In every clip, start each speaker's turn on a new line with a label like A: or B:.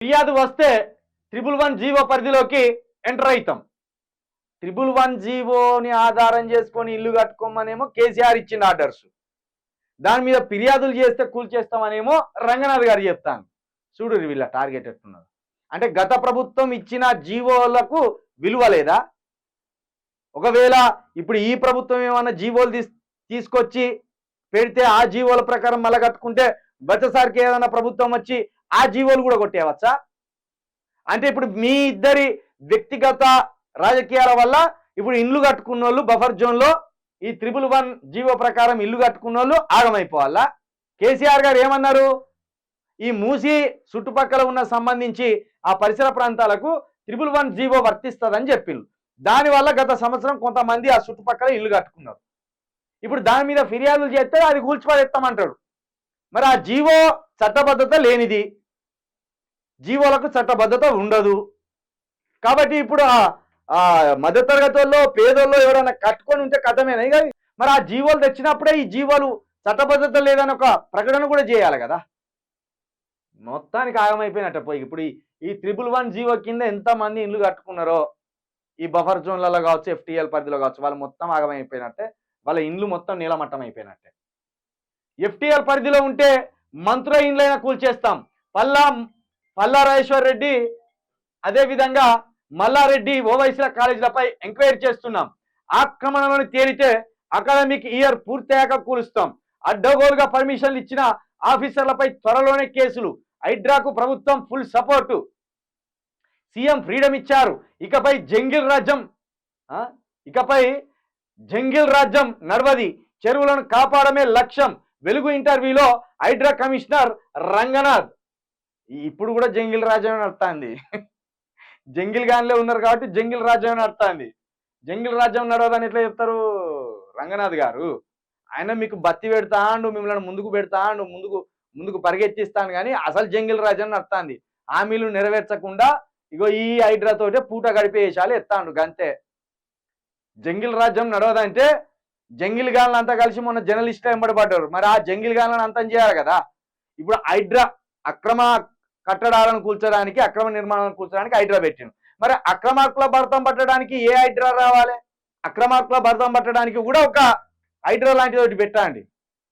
A: ఫిర్యాదు వస్తే 111 జీవో పరిధిలోకి ఎంటర్ అవుతాం. 111 జీవోని ఆధారం చేసుకొని ఇల్లు కట్టుకోమనేమో కేసీఆర్ ఇచ్చిన ఆర్డర్స్. దాని మీద ఫిర్యాదులు చేస్తే కూల్చేస్తామనేమో రంగనాథ్ గారు చెప్తాను. చూడు వీళ్ళ టార్గెట్ ఎట్టున్నారు. అంటే గత ప్రభుత్వం ఇచ్చిన జీవోలకు విలువ లేదా? ఒకవేళ ఇప్పుడు ఈ ప్రభుత్వం ఏమన్నా జీవోలు తీసుకొచ్చి పెడితే ఆ జీవోల ప్రకారం మళ్ళీ కట్టుకుంటే గతసారికి ఏదైనా ప్రభుత్వం వచ్చి ఆ జీవోలు కూడా కొట్టేయవచ్చా? అంటే ఇప్పుడు మీ ఇద్దరి వ్యక్తిగత రాజకీయాల వల్ల ఇప్పుడు ఇల్లు కట్టుకున్న వాళ్ళు బఫర్ జోన్లో ఈ 111 జీవో ప్రకారం ఇల్లు కట్టుకున్న వాళ్ళు ఆగమైపోవాలా? కేసీఆర్ గారు ఏమన్నారు? ఈ మూసి చుట్టుపక్కల ఉన్న సంబంధించి ఆ పరిసర ప్రాంతాలకు 111 జీవో వర్తిస్తుందని చెప్పిండ్రు. దానివల్ల గత సంవత్సరం కొంతమంది ఆ చుట్టుపక్కల ఇల్లు కట్టుకున్నారు. ఇప్పుడు దాని మీద ఫిర్యాదులు చేస్తే అది కూల్చిపడేస్తామంటాడు. మరి ఆ జీవో చట్టబద్ధత లేనిది, జీవోలకు చట్టబద్ధత ఉండదు. కాబట్టి ఇప్పుడు ఆ మధ్యతరగతి వాళ్ళు పేదోళ్ళు ఎవరైనా కట్టుకొని ఉంటే కథమేనా ఇక? మరి ఆ జీవోలు తెచ్చినప్పుడే ఈ జీవోలు చట్టబద్ధత లేదని ఒక ప్రకటన కూడా చేయాలి కదా. మొత్తానికి ఆగమైపోయినట్ట పోయి. ఇప్పుడు ఈ 111 జీవో కింద ఎంతమంది ఇల్లు కట్టుకున్నారో ఈ బఫర్ జోన్లలో కావచ్చు, ఎఫ్టీఎల్ పరిధిలో కావచ్చు, వాళ్ళు మొత్తం ఆగమైపోయినట్టే. వాళ్ళ ఇండ్లు మొత్తం నీలమట్టం అయిపోయినట్టే. ఎఫ్టీఎల్ పరిధిలో ఉంటే మంత్రుల ఇండ్లైనా కూల్చేస్తాం. పల్లా రాజేశ్వర్ రెడ్డి అదేవిధంగా మల్లారెడ్డి ఓవైసీల కాలేజీలపై ఎంక్వైరీ చేస్తున్నాం. ఆక్రమణలను తేలితే అకాడమిక్ ఇయర్ పూర్తయ్యాక కూలుస్తాం. అడ్డగోలుగా పర్మిషన్లు ఇచ్చిన ఆఫీసర్లపై త్వరలోనే కేసులు. హైడ్రాకు ప్రభుత్వం ఫుల్ సపోర్టు. సీఎం ఫ్రీడమ్ ఇచ్చారు. ఇకపై జంగిల్ రాజ్యం నడవది. చెరువులను కాపాడమే లక్ష్యం. వెలుగు ఇంటర్వ్యూలో హైడ్రా కమిషనర్ రంగనాథ్. ఇప్పుడు కూడా జంగిల్ రాజ్యం నడుస్తుంది. జంగిల్ గాన్లే ఉన్నారు కాబట్టి జంగిల్ రాజ్యం నడుస్తుంది. జంగిల్ రాజ్యం నడవదని ఎట్లా చెప్తారు రంగనాథ్ గారు? ఆయన మీకు బత్తి పెడతాండు, మిమ్మల్ని ముందుకు పెడతాండు, ముందుకు పరిగెత్తిస్తాను, కానీ అసలు జంగిల్ రాజ్యం నడుస్తుంది. హామీలు నెరవేర్చకుండా ఇగో ఈ హైడ్రాతోటే పూట గడిపేసాలు ఎత్తాండు గంతే. జంగిల్ రాజ్యం నడవదంటే జంగిల్ గాన్లు అంతా కలిసి మొన్న జర్నలిస్టులు వెంబడబడ్డారు. మరి ఆ జంగిల్ గాన్లను అంతం చేయాలి కదా. ఇప్పుడు హైడ్రా అక్రమ కట్టడాలను కూల్చడానికి, అక్రమ నిర్మాణాలను కూల్చడానికి హైడ్రా పెట్టిండు. మరి అక్రమార్కుల భర్తం పట్టడానికి ఏ హైడ్రా రావాలి? అక్రమార్కుల భర్తం పట్టడానికి కూడా ఒక హైడ్రా లాంటిది ఒకటి పెట్టండి.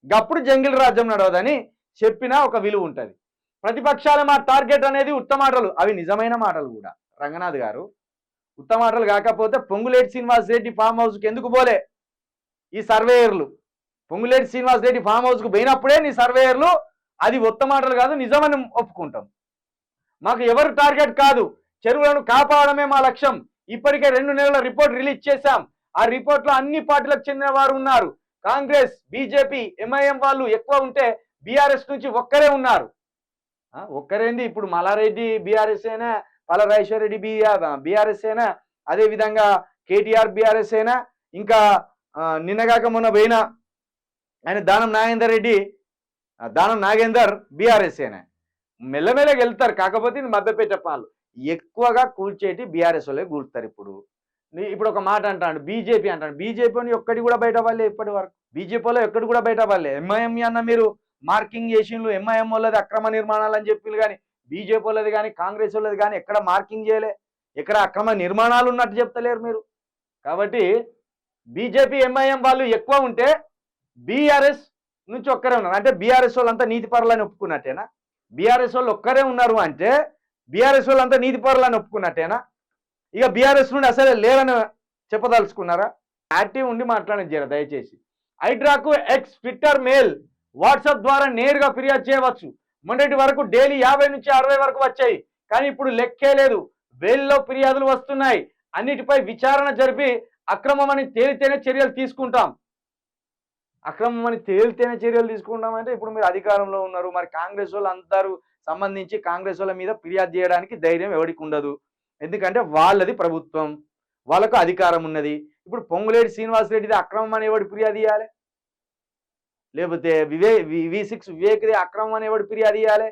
A: గప్పుడు జంగిల్ రాజ్యం నడవదని చెప్పిన ఒక విలువ ఉంటుంది. ప్రతిపక్షాల మా టార్గెట్ అనేది ఉత్తమాటలు, అవి నిజమైన మాటలు కూడా. రంగనాథ్ గారు ఉత్తమాటలు కాకపోతే పొంగులేటి శ్రీనివాస్ రెడ్డి ఫామ్ హౌస్కి ఎందుకు పోలే ఈ సర్వేయర్లు? పొంగులేటి శ్రీనివాస్ రెడ్డి ఫామ్ హౌస్కు పోయినప్పుడే నీ సర్వేయర్లు అది ఉత్తమాటలు కాదు నిజమని ఒప్పుకుంటాం. మాకు ఎవరు టార్గెట్ కాదు, చెరువులను కాపాడమే మా లక్ష్యం. ఇప్పటికే 2 నెలల రిపోర్ట్ రిలీజ్ చేశాం. ఆ రిపోర్ట్లో అన్ని పార్టీలకు చెందిన వారు ఉన్నారు. కాంగ్రెస్, బీజేపీ, ఎంఐఎం వాళ్ళు ఎక్కువ ఉంటే బీఆర్ఎస్ నుంచి ఒక్కరే ఉన్నారు. ఒక్కరేంది? ఇప్పుడు మల్లారెడ్డి బీఆర్ఎస్ అయినా, పల్లరాజేశ్వర రెడ్డి బీఆర్ఎస్ అయినా, అదేవిధంగా కేటీఆర్ బీఆర్ఎస్ అయినా, ఇంకా నిన్నగాక మొన్న పోయిన ఆయన దానం నాగేందర్ బీఆర్ఎస్ అయినా. మెల్లమెల్లగా వెళ్తారు. కాకపోతే మధ్యపేట పాలు ఎక్కువగా కూల్చేటి బీఆర్ఎస్ వాళ్ళే కూల్తారు. ఇప్పుడు ఒక మాట అంటాడు బీజేపీ అంటాడు. బీజేపీని ఒక్కటి కూడా బయట వాళ్ళే ఇప్పటి వరకు. బీజేపీలో ఎక్కడి కూడా బయట వాళ్ళే. ఎంఐఎం అన్న మీరు మార్కింగ్ చేసిండ్రు, ఎంఐఎం వాళ్ళది అక్రమ నిర్మాణాలు అని చెప్పిండ్రు, కానీ బీజేపీ వాళ్ళది కానీ కాంగ్రెస్ వాళ్ళది కానీ ఎక్కడ మార్కింగ్ చేయలే, ఎక్కడ అక్రమ నిర్మాణాలు ఉన్నట్టు చెప్తలేరు మీరు. కాబట్టి బీజేపీ, ఎంఐఎం వాళ్ళు ఎక్కువ ఉంటే బీఆర్ఎస్ నుంచి ఒక్కరే ఉన్నారు అంటే బీఆర్ఎస్ వాళ్ళంతా నీతిపరులని ఒప్పుకున్నట్టేనా? బీఆర్ఎస్ వాళ్ళు ఒక్కరే ఉన్నారు అంటే బీఆర్ఎస్ వాళ్ళంతా నీతిపరులని ఒప్పుకున్నట్టేనా? ఇక బీఆర్ఎస్ నుండి అసలే లేరని చెప్పదలుచుకున్నారా? యాక్టివ్ ఉండి మాట్లాడండి జర దయచేసి. హైడ్రాకు ఎక్స్ ట్విట్టర్ మెయిల్, వాట్సాప్ ద్వారా నేరుగా ఫిర్యాదు చేయవచ్చు. మొన్నటి వరకు డైలీ 50 నుంచి 60 వరకు వచ్చాయి, కానీ ఇప్పుడు లెక్కే లేదు. వేల్లో ఫిర్యాదులు వస్తున్నాయి. అన్నిటిపై విచారణ జరిపి అక్రమమని తేలితేనే చర్యలు తీసుకుంటాం. అక్రమమని తేలితేనే చర్యలు తీసుకుంటాం అంటే ఇప్పుడు మీరు అధికారంలో ఉన్నారు. మరి కాంగ్రెస్ వాళ్ళు అందరూ సంబంధించి కాంగ్రెస్ వాళ్ళ మీద ఫిర్యాదు చేయడానికి ధైర్యం ఎవరికి ఉండదు. ఎందుకంటే వాళ్ళది ప్రభుత్వం, వాళ్ళకు అధికారం ఉన్నది. ఇప్పుడు పొంగులేటి శ్రీనివాస్ రెడ్డిది అక్రమం అని ఎవడు ఫిర్యాదు ఇవ్వాలి? లేకపోతే V6 వివేక్ది అక్రమం అని ఎవడు ఫిర్యాదు ఇవ్వాలి?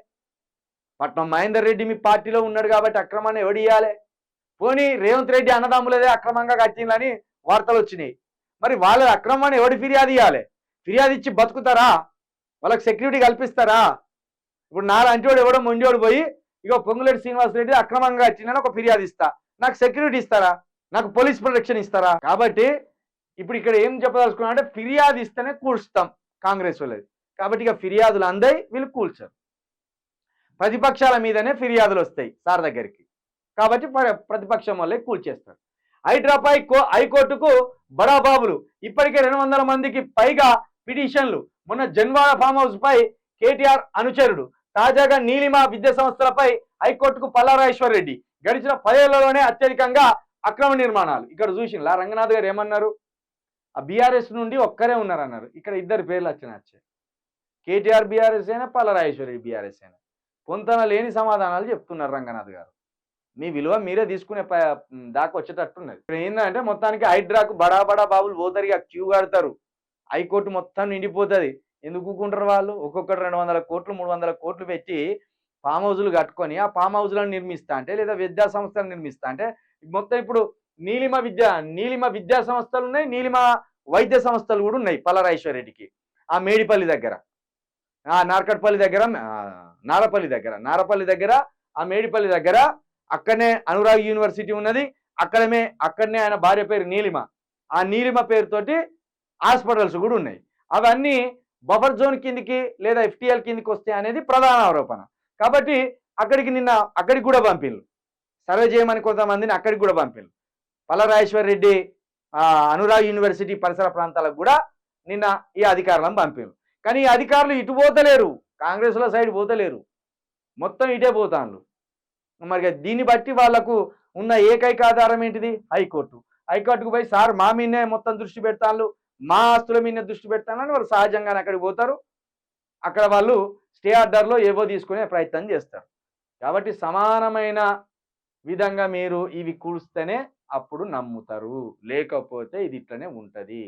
A: పట్నం మహేందర్ రెడ్డి మీ పార్టీలో ఉన్నాడు కాబట్టి అక్రమాన్ని ఎవడు ఇవ్వాలి? పోనీ రేవంత్ రెడ్డి అన్నదమ్ములదే అక్రమంగా కట్టిందని వార్తలు వచ్చినాయి. మరి వాళ్ళ అక్రమాన్ని ఎవడు ఫిర్యాదు ఇవ్వాలి? ఫిర్యాదు ఇచ్చి బతుకుతారా? వాళ్ళకి సెక్యూరిటీ కల్పిస్తారా? ఇప్పుడు నాలాంటి వాడు ఎవడో మొండివాడు పోయి ఇగో పొంగులేటి శ్రీనివాసరెడ్డి అక్రమంగా వచ్చిందని ఒక ఫిర్యాదు ఇస్తా, నాకు సెక్యూరిటీ ఇస్తారా, నాకు పోలీస్ ప్రొటెక్షన్ ఇస్తారా? కాబట్టి ఇప్పుడు ఇక్కడ ఏం చెప్పదలుచుకున్నా అంటే ఫిర్యాదు ఇస్తేనే కూల్స్తాం కాంగ్రెస్ వాళ్ళది. కాబట్టి ఇక ఫిర్యాదులు అందాయి, వీళ్ళు కూల్చారు. ప్రతిపక్షాల మీదనే ఫిర్యాదులు వస్తాయి సార్ దగ్గరికి, కాబట్టి ప్రతిపక్షం వల్లే కూల్చేస్తారు. హైడ్రాపై హైకోర్టుకు బడాబాబులు, ఇప్పటికే 200 మందికి పైగా పిటిషన్లు. మొన్న జన్వాడ ఫామ్ హౌస్ పై కేటీఆర్ అనుచరుడు, తాజాగా నీలిమ విద్యా సంస్థలపై హైకోర్టుకు పల్లారాజేశ్వర్ రెడ్డి. గడిచిన 10 ఏళ్లలోనే అత్యధికంగా అక్రమ నిర్మాణాలు. ఇక్కడ చూసిండ్లా రంగనాథ్ గారు ఏమన్నారు? ఆ బీఆర్ఎస్ నుండి ఒక్కరే ఉన్నారన్నారు. ఇక్కడ ఇద్దరు పేర్లు వచ్చాయి, కేటీఆర్ బీఆర్ఎస్ అయినా పల్లారాజేశ్వర్ రెడ్డి బీఆర్ఎస్ అయినా. పొంతన లేని సమాధానాలు చెప్తున్నారు రంగనాథ్ గారు. మీ విలువ మీరే తీసుకునే దాకా వచ్చేటట్టున్నది. ఇక్కడ ఏంటంటే మొత్తానికి హైడ్రాకు బడా బడా బాబులు పోతారు, క్యూ కడతారు, హైకోర్టు మొత్తం నిండిపోతుంది. ఎందుకు ఊకుంటారు వాళ్ళు? ఒక్కొక్కటి 200 కోట్లు 300 కోట్లు పెట్టి ఫామ్ హౌజులు కట్టుకొని ఆ ఫామ్ హౌజులను నిర్మిస్తా అంటే, లేదా విద్యా సంస్థలు నిర్మిస్తా అంటే, మొత్తం ఇప్పుడు నీలిమ విద్యా సంస్థలు ఉన్నాయి, నీలిమ వైద్య సంస్థలు కూడా ఉన్నాయి పల్లారాజేశ్వర్ రెడ్డికి. ఆ మేడిపల్లి దగ్గర, ఆ నార్కట్పల్లి దగ్గర, నారపల్లి దగ్గర, ఆ మేడిపల్లి దగ్గర, అక్కడనే అనురాగ్ యూనివర్సిటీ ఉన్నది. అక్కడనే ఆయన భార్య పేరు నీలిమ, ఆ నీలిమ పేరుతోటి హాస్పిటల్స్ కూడా ఉన్నాయి. అవన్నీ బఫర్ జోన్ కిందికి లేదా ఎఫ్టీఎల్ కిందికి వస్తాయి అనేది ప్రధాన ఆరోపణ. కాబట్టి అక్కడికి కూడా పంపిళ్ళు, సర్వే చేయమని కొంతమందిని అక్కడికి కూడా పంపిళ్ళు. పల్లారాజేశ్వర్ రెడ్డి అనురాగ్ యూనివర్సిటీ పరిసర ప్రాంతాలకు కూడా నిన్న ఈ అధికారులను పంపిళ్ళు. కానీ ఈ అధికారులు ఇటు పోతలేరు, కాంగ్రెస్ల సైడ్ పోతలేరు, మొత్తం ఇటే పోతాను. మరి దీన్ని బట్టి వాళ్లకు ఉన్న ఏకైక ఆధారం ఏంటిది? హైకోర్టుకు పోయి సార్ మా మీదనే మొత్తం దృష్టి పెడతాను, మా ఆస్తుల మీద దృష్టి పెడతానని వాళ్ళు సహజంగానే అక్కడికి పోతారు. అక్కడ వాళ్ళు స్టే ఆర్డర్లో ఏవో తీసుకునే ప్రయత్నం చేస్తారు. కాబట్టి సమానమైన విధంగా మీరు ఇవి కూల్స్తేనే అప్పుడు నమ్ముతారు, లేకపోతే ఇది ఇట్లనే ఉంటుంది.